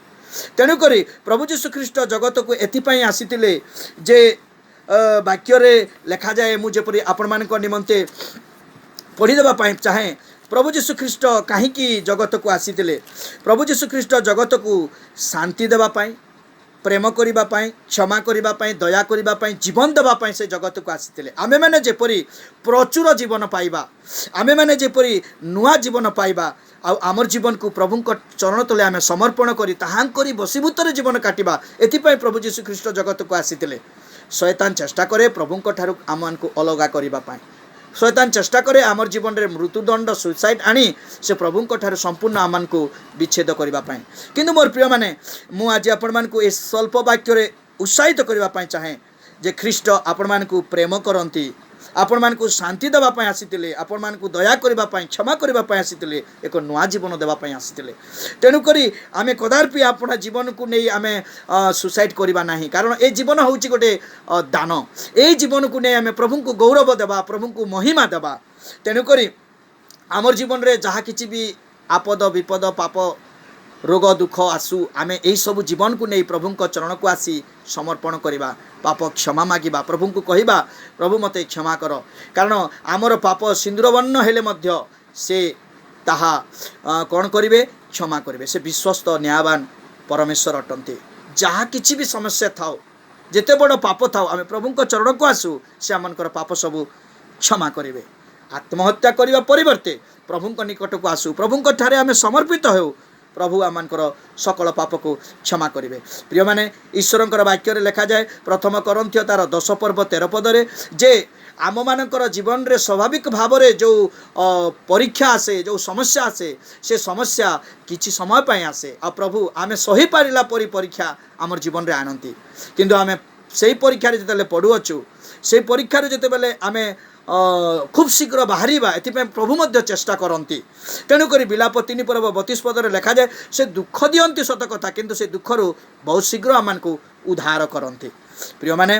तेणु करी प्रभु यीशु ख्रीष्ट जगत को एथिपाई आसीतिले जे वाक्य रे लिखा जाए मु जेपरि आपण मानक निमंते पढ़ी देबा पाई चाहे प्रभु यीशु ख्रीष्ट कहीं जगत को आसीतिले प्रभु यीशु ख्रीष्ट जगत को शांति देबा पाई प्रेम करिबा पाई क्षमा करिबा पाई दया करिबा पाई जीवन देबा पाई से जगत को आसीतिले आमे माने जेपरि प्रचुर जीवन पाइबा आमे माने जेपरि नुआ जीवन पाइबा आ आमर जीवन को प्रभु चरण तले आमे समर्पण करी ताहांकरी बसीभूतर जीवन काटिबा एथिपाई प्रभु यीशु ख्रीष्ट जगत को आसीतिले शैतान चेष्टा करे प्रभु ठारू आमको अलगा करिबा पाई शैतान चेष्टा करे आमर जीवन रे मृत्युदंड सुसाइड आनी से प्रभु ठारू संपूर्ण आमान को विच्छेद करिबा पाई किंतु मोर प्रिय माने मु आज आपण मान को ए स्वल्प वाक्य रे उत्साहित करिबा पाई चाहे जे ख्रीष्ट आपण मान को प्रेम करंती आपण मानकु शांति देवा पई आसीतिले आपण मानकु दया करबा पई क्षमा करबा पई आसीतिले एक नुआ जीवन देवा पई आसीतिले तेनु करी आमे कदापि आपण जीवन को नै आमे सुसाइड करबा नाही कारण ए जीवन होउची गोटे दान ए जीवन को नै आमे प्रभु को गौरव देबा प्रभु को महिमा देबा तेनु करी आमर जीवन रे जहा किछि भी आपद विपद पाप रोग दुख आसु आमे एही सब जीवन को नहीं प्रभु को चरण को आसी समर्पण करवा पाप क्षमा मागिबा प्रभु को कहवा प्रभु मते क्षमा कर कारण आमर पाप सिंदूर वर्ण हेले मध्य से ताहा कौन करिवे क्षमा करिवे से विश्वस्त न्यायवान परमेश्वर अटंती जहाँ किछि भी समस्या थाओ जेते बड़ पाप थाओ आमे प्रभु को चरण को आसु से आमनकर पाप सब क्षमा करिवे आत्महत्या करने परिवर्ते प्रभु निकट को आसु प्रभु ठारे आमे समर्पित हो प्रभु आमनकर सकल पाप को क्षमा करेंगे प्रिय माने ईश्वर वाक्य लिखा जाए प्रथम करंथियो तार 10 पर्व 13 पदरे जे आम मानकर जीवन रे स्वाभाविक भाव में जो परीक्षा आसे जो समस्या आसे से समस्या किछि समय पाई आसे आ प्रभु आमे सही पारिला परी परीक्षा आमर जीवन रे आनंती किंतु आमे सेही परीक्षा रे जतले पढु अछु से परीक्षा रे जते बेले आमे खूब शीघ्र बाहर एपाई प्रभु मध्य चेष्टा करती तेणुक बिलाप 3 पर्व 32 पदर लिखा जाए से दुख दियंती सत कथा किंतु से दुखर बहुत शीघ्र आम को उद्धार करती प्रिय माने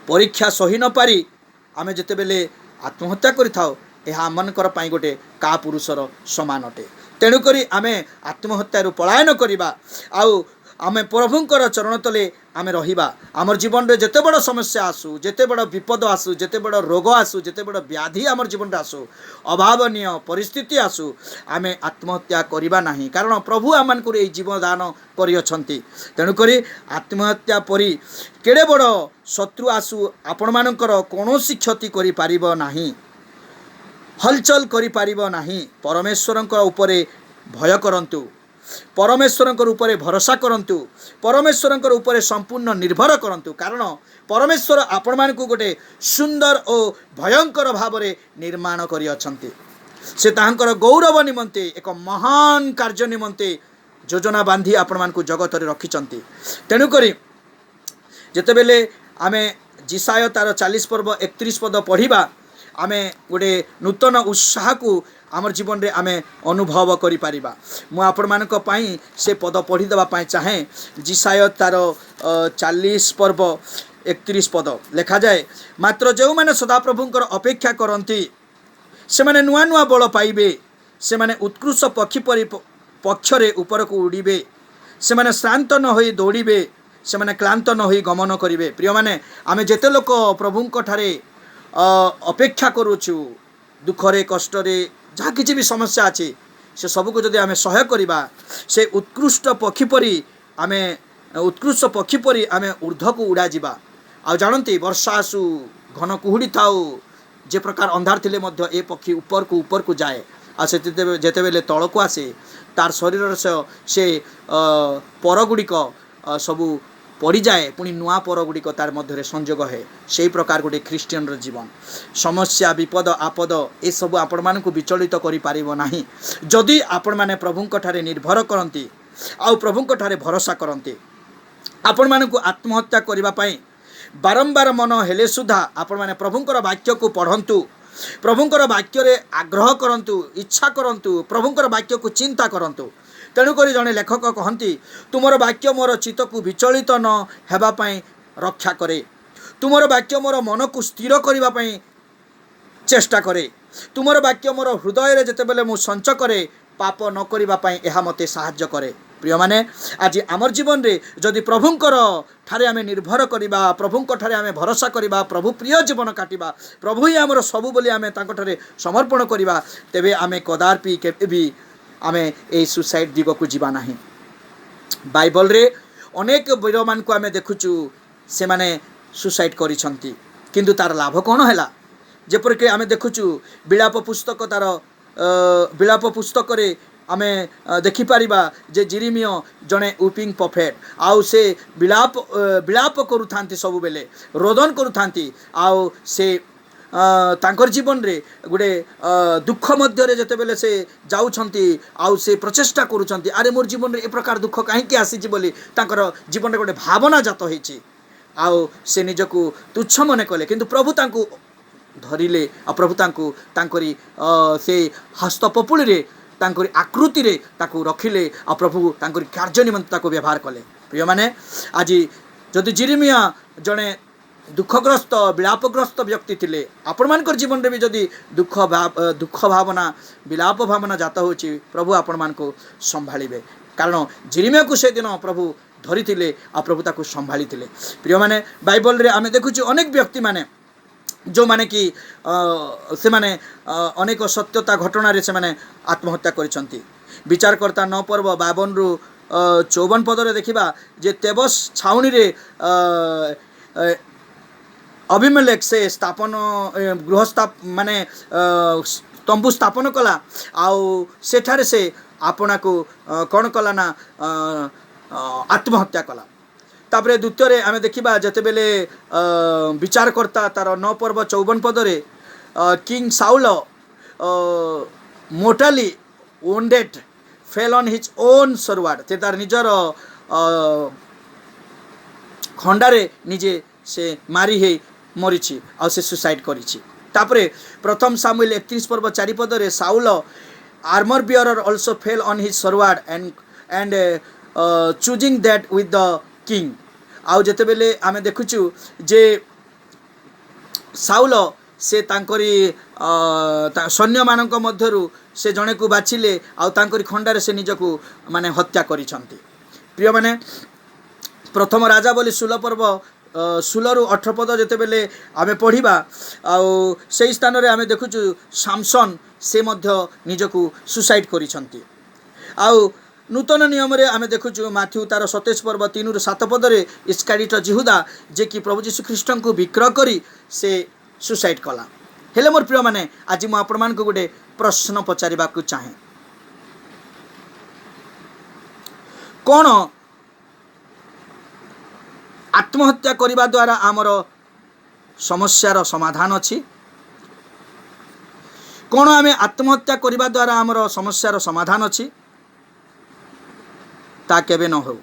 परीक्षा सही न पारी आमे जिते बेले आत्महत्या करिथाओ यह आमनकर पाई गोटे का पुरुषर समान अटे तेणुक आमे आत्महत्या पलायन करवा आउ आमे प्रभुंकर चरण तले आमे रहिबा आमर जीवन रे जेते बड़ समस्या आसु जेते बड़ विपद आसु जेते बड़ रोग आसु जेते बड़ व्याधि आमर जीवन रे आसु अभावनीय परिस्थिति आसु आमे आत्महत्या करिबा नाही कारण प्रभु आमन को ए जीवन दान करि अछंती तेनु करी आत्महत्या परी केडे बड़ शत्रु आसु आपण मानकर कोनोसी क्षति करि पारिबो नाही हलचल करि पारिबो नाही परमेश्वरंकर उपरे भय करंतु परमेश्वरंकर उपरे भरोसा करंतु परमेश्वरंकर उपरे संपूर्ण निर्भर करंतु कारण परमेश्वर आपण मान को गोटे सुंदर और भयंकर भाव में निर्माण करि अछंती से तांकर गौरव निमंते एक महान कार्य निमंते योजना बांधी आपण मान को जगत रे रखिचंती तेनु करी जेते बेले आमे जिसाय तार 40 पर्व 31 पद पढ़िबा आमे गोटे नूतन उत्साह को आमर जीवन रे आमे अनुभव करि परिबा मु आपण मानक पई से पद पढ़ी देबा पई चाहे जिसाय तार 40 पर्व 31 पद लिखा जाए मात्र जो माने सदा प्रभुंकर अपेक्षा करंती से माने नुआ नुआ बल पाइबे से माने उत्कृष्ट पक्षी परि पक्षरे ऊपर को उड़ीबे से माने श्रांत न होई दौड़ीबे से माने क्लांत न होई गमन करिवे प्रिय माने आमे जेते लोक प्रभुंक ठारे अपेक्षा करूछु दुखरे कष्टरे जहाँ किसी भी समस्या अच्छे से सबको जदि आमे सहाय करिबा से उत्कृष्ट पक्षी परी आमे उत्कृष्ट पक्षी परी आमे ऊर्ध्व को उड़ा जिबा आ जानती वर्षा आसु घन कुहुड़ी थाउ जे प्रकार अंधार थिले मध्य ए पक्षी ऊपर को जाए आ से जेते बेले तल को आसे तार शरीर से परगुड़िक सबू पड़ जाए पुणी नुआ पर गुड़िक तार मध्य संजोग है से प्रकार गोटे ख्रीस्टियन जीवन समस्या विपद आपद ए सब आपण मानक विचलित करि पारिबो नाही जदि आपण माने प्रभुंक ठारे निर्भर करंती आउ प्रभुंक ठारे भरोसा करंती आपण मानक आत्महत्या करिबा पई बारंबार मन हेले सुधा आपण माने प्रभुंकर वाक्य को पढ़ंतु प्रभुंकर वाक्य रे आग्रह करंतु इच्छा करंतु प्रभुंकर वाक्य को चिंता करंतु तेणुक जड़े लेखक कहती तुमर वाक्य मोर चित्त को विचलित न हेबापी रक्षा करे तुमर वाक्य मोर मन को स्थिर करने चेष्टा करे तुमर वाक्य मोर हृदय जिते बेले मु संच करे पाप न करने यह मते साहाय्य करे प्रिय माने आज आमर जीवन रे जदि प्रभुंकर ठारे आमे निर्भर करिबा प्रभुंक ठारे आमे भरोसा करिबा प्रभु प्रिय जीवन काटिबा प्रभु ही आमर सबु बोली आमे तांको ठारे समर्पण करिबा तेबे आमे कदापि केबे भी आमे ए सुसाइड दिग को जीवा नाही बाइबल रे अनेक वीर मान को आमे देखुचु से माने सुसाइड करिसंती किंतु तार लाभ कोन हैला जेपर के आमे देखुचु विलाप पुस्तक तार विलाप पुस्तक रे आमे देखि पारिबा जे जिरिमियो जने उपिंग प्रॉफिट आउ से विलाप करूथांती सब बेले रोदन करूथांती आउ से तांकर जीवन रे गुडे दुख मध्य रे जते बेले से जाउछंती आउ से प्रचेष्टा करूछंती अरे मोर जीवन रे ए प्रकार दुख काहे के आसी बोली तांकर जीवन रे गोटे भावना जात होईची आउ से निजको तुच्छ मने कले किंतु प्रभु तांको ଧରିଲେ ଆଉ ପ୍ରଭୁ ତାଙ୍କୁ ତାଙ୍କରି ସେ ହସ୍ତପପୁଳିରେ ତାଙ୍କରି ଆକୃତିରେ ତାକୁ ରଖିଲେ ଆଉ ପ୍ରଭୁ ତାଙ୍କରି କାର୍ଯ୍ୟ ନିମନ୍ତେ ତାକୁ ବ୍ୟବହାର କଲେ। ପ୍ରିୟମାନେ, ଆଜି ଯଦି ଜିରିମିଆ ଜଣେ ଦୁଃଖଗ୍ରସ୍ତ ବିଳାପଗ୍ରସ୍ତ ବ୍ୟକ୍ତି ଥିଲେ, ଆପଣମାନଙ୍କର ଜୀବନରେ ବି ଯଦି ଦୁଃଖ ଭାବନା ବିଳାପ ଭାବନା ଜାତ ହେଉଛି, ପ୍ରଭୁ ଆପଣମାନଙ୍କୁ ସମ୍ଭାଳିବେ। କାରଣ ଜିରିମିଆକୁ ସେଦିନ ପ୍ରଭୁ ଧରିଥିଲେ ଆଉ ପ୍ରଭୁ ତାକୁ ସମ୍ଭାଳିଥିଲେ। ପ୍ରିୟମାନେ, ବାଇବଲରେ ଆମେ ଦେଖୁଛୁ ଅନେକ ବ୍ୟକ୍ତିମାନେ ଯେଉଁମାନେ କି ସେମାନେ ଅନେକ ସତ୍ୟତା ଘଟଣାରେ ସେମାନେ ଆତ୍ମହତ୍ୟା କରିଛନ୍ତି। ବିଚାରକର୍ତ୍ତା 9 ପର୍ବ 52ରୁ 54 ପଦରେ ଦେଖିବା ଯେ ତେବସ୍ ଛାଉଣିରେ ଅବିମେଲେକ୍ ସେ ଗୃହ ମାନେ ତମ୍ବୁ ସ୍ଥାପନ କଲା ଆଉ ସେଠାରେ ସେ ଆପଣାକୁ କ'ଣ କଲା ନା ଆତ୍ମହତ୍ୟା କଲା। ତାପରେ ଦ୍ୱିତୀୟରେ ଆମେ ଦେଖିବା ଯେତେବେଳେ ବିଚାରକର୍ତ୍ତା ତାର 9 ପର୍ବ 54 ପଦରେ king Saul ମୋର୍ଟାଲି wounded fell on his own sword, ସେ ତାର ନିଜର ଖଣ୍ଡାରେ ନିଜେ ସେ ମାରି ହେଇ ମରିଛି ଆଉ ସେ ସୁସାଇଡ୍ କରିଛି। ତାପରେ ପ୍ରଥମ ସାମୁଏଲ 31 ପର୍ବ 4 ପଦରେ Saul armour bearer also fell on his sword and choosing that with the king। ଆଉ ଯେତେବେଳେ ଆମେ ଦେଖୁଛୁ ଯେ ସାଉଲ ସେ ତାଙ୍କରି ସୈନ୍ୟମାନଙ୍କ ମଧ୍ୟରୁ ସେ ଜଣେକୁ ବାଛିଲେ ଆଉ ତାଙ୍କରି ଖଣ୍ଡାରେ ସେ ନିଜକୁ ମାନେ ହତ୍ୟା କରିଛନ୍ତି। ପ୍ରିୟମାନେ, ପ୍ରଥମ ରାଜା ବୋଲି 16 ପର୍ବ 16ରୁ 18 ପଦ ଯେତେବେଳେ ଆମେ ପଢ଼ିବା ଆଉ ସେହି ସ୍ଥାନରେ ଆମେ ଦେଖୁଛୁ ସାମସନ ସେ ମଧ୍ୟ ନିଜକୁ ସୁସାଇଡ୍ କରିଛନ୍ତି। ଆଉ ନୂତନ ନିୟମରେ ଆମେ ଦେଖୁଛୁ ମାଥ୍ୟୁ ତାର 27 ପର୍ବ 3ରୁ 7 ପଦରେ ଇସ୍କାରିଟ ଜିହୁଦା ଯେ କି ପ୍ରଭୁ ଯୀଶୁ ଖ୍ରୀଷ୍ଟଙ୍କୁ ବିକ୍ରୟ କରି ସେ ସୁସାଇଡ୍ କଲା। ହେଲେ ମୋର ପ୍ରିୟମାନେ, ଆଜି ମୁଁ ଆପଣମାନଙ୍କୁ ଗୋଟେ ପ୍ରଶ୍ନ ପଚାରିବାକୁ ଚାହେଁ, କ'ଣ ଆତ୍ମହତ୍ୟା କରିବା ଦ୍ୱାରା ଆମର ସମସ୍ୟାର ସମାଧାନ ଅଛି? କ'ଣ ଆମେ ଆତ୍ମହତ୍ୟା କରିବା ଦ୍ୱାରା ଆମର ସମସ୍ୟାର ସମାଧାନ ଅଛି? ତା କେବେ ନ ହେଉ।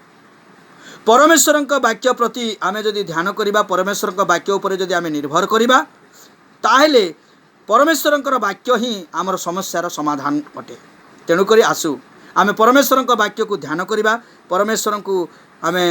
ପରମେଶ୍ୱରଙ୍କ ବାକ୍ୟ ପ୍ରତି ଆମେ ଯଦି ଧ୍ୟାନ କରିବା, ପରମେଶ୍ୱରଙ୍କ ବାକ୍ୟ ଉପରେ ଯଦି ଆମେ ନିର୍ଭର କରିବା, ତାହେଲେ ପରମେଶ୍ୱରଙ୍କର ବାକ୍ୟ ହିଁ ଆମର ସମସ୍ୟାର ସମାଧାନ ଅଟେ। ତେଣୁକରି ଆସୁ ଆମେ ପରମେଶ୍ୱରଙ୍କ ବାକ୍ୟକୁ ଧ୍ୟାନ କରିବା, ପରମେଶ୍ୱରଙ୍କୁ ଆମେ